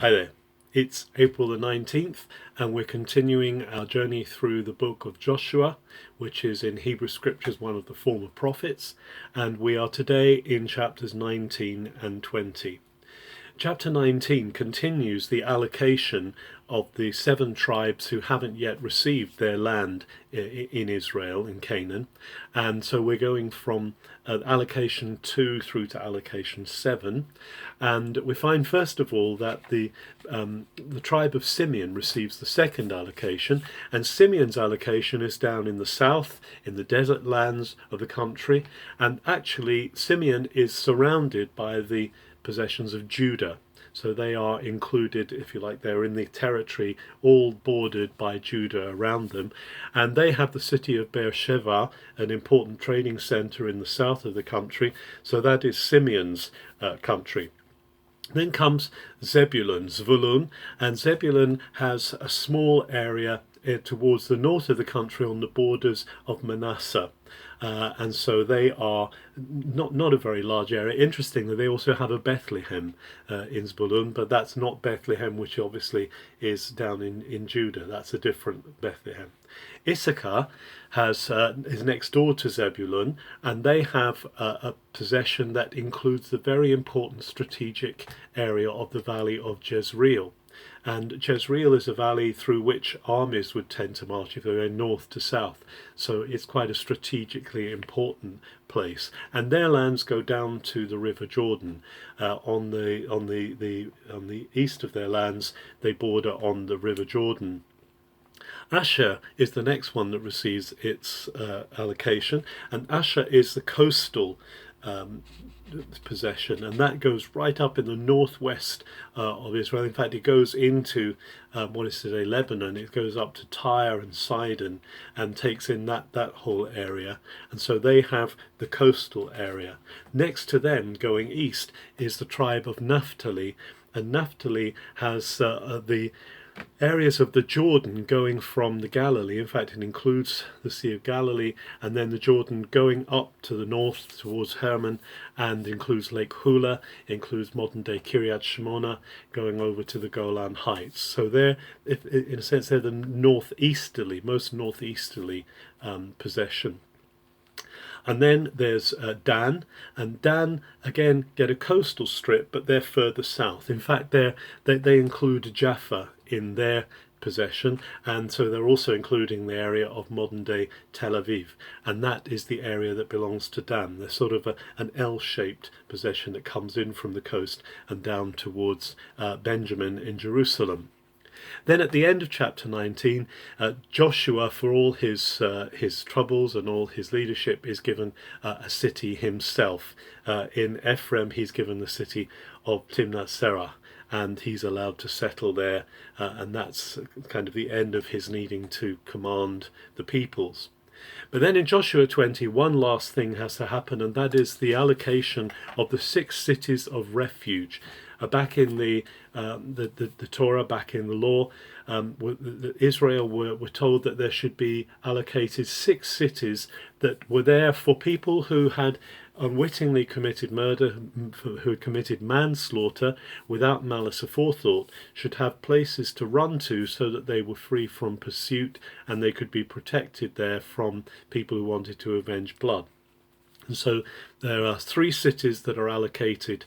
Hi there. It's April the 19th, and we're continuing our journey through the book of Joshua, which is in Hebrew scriptures one of the former prophets, and we are today in chapters 19 and 20. Chapter 19 continues the allocation of the 7 tribes who haven't yet received their land in Israel, in Canaan. And so we're going from allocation 2 through to allocation 7. And we find, first of all, that the tribe of Simeon receives the second allocation. And Simeon's allocation is down in the south, in the desert lands of the country. And actually, Simeon is surrounded by the possessions of Judah. So they are included, if you like, they're in the territory, all bordered by Judah around them. And they have the city of Beersheba, an important trading centre in the south of the country. So that is Simeon's country. Then comes Zvulun, and Zebulun has a small area towards the north of the country on the borders of Manasseh. And so they are not a very large area. Interestingly, they also have a Bethlehem in Zebulun, but that's not Bethlehem, which obviously is down in Judah. That's a different Bethlehem. Issachar is next door to Zebulun, and they have a possession that includes the very important strategic area of the valley of Jezreel. And Jezreel is a valley through which armies would tend to march if they were north to south. So it's quite a strategically important place. And their lands go down to the River Jordan. On the east of their lands, they border on the River Jordan. Asher is the next one that receives its allocation, and Asher is the coastal possession, and that goes right up in the northwest of Israel. In fact, it goes into what is today Lebanon. It goes up to Tyre and Sidon and takes in that whole area, and so they have the coastal area. Next to them, going east, is the tribe of Naphtali, and Naphtali has the areas of the Jordan going from the Galilee. In fact, it includes the Sea of Galilee, and then the Jordan going up to the north towards Hermon, and includes Lake Hula, includes modern-day Kiryat Shemona, going over to the Golan Heights. So they're, in a sense, they're the most northeasterly possession. And then there's Dan, and Dan again get a coastal strip, but they're further south. In fact, they include Jaffa in their possession, and so they're also including the area of modern-day Tel Aviv, and that is the area that belongs to Dan. They're sort of an L-shaped possession that comes in from the coast and down towards Benjamin in Jerusalem. Then at the end of chapter 19, Joshua, for all his troubles and all his leadership, is given a city himself. In Ephraim, he's given the city of Timnath Serah, and he's allowed to settle there, and that's kind of the end of his needing to command the peoples. But then in Joshua 20, one last thing has to happen, and that is the allocation of the 6 cities of refuge. Back in the Torah, back in the law, Israel were told that there should be allocated 6 cities that were there for people who had unwittingly committed murder, who had committed manslaughter without malice aforethought, should have places to run to so that they were free from pursuit and they could be protected there from people who wanted to avenge blood. And so there are 3 cities that are allocated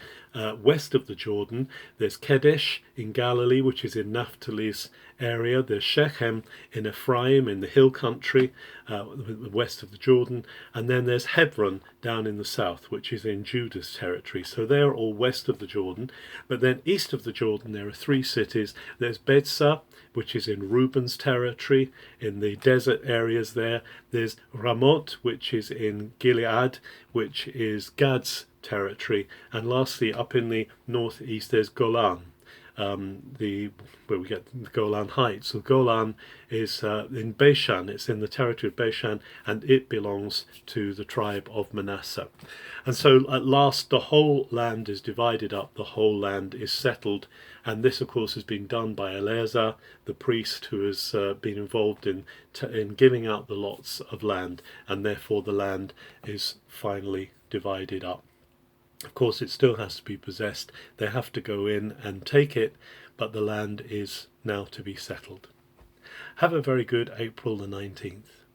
west of the Jordan. There's Kedesh in Galilee, which is in Naphtali's area. There's Shechem in Ephraim, in the hill country, west of the Jordan. And then there's Hebron down in the south, which is in Judah's territory. So they're all west of the Jordan. But then east of the Jordan, there are 3 cities. There's Bethsah, which is in Reuben's territory, in the desert areas there. There's Ramoth, which is in Gilead, which is Gad's territory. And lastly, up in the northeast, there's Golan, where we get the Golan Heights. So Golan is in Bashan. It's in the territory of Bashan, and it belongs to the tribe of Manasseh. And so at last the whole land is divided up, the whole land is settled, and this of course has been done by Eleazar, the priest, who has been involved in giving out the lots of land, and therefore the land is finally divided up. Of course, it still has to be possessed. They have to go in and take it, but the land is now to be settled. Have a very good April the 19th.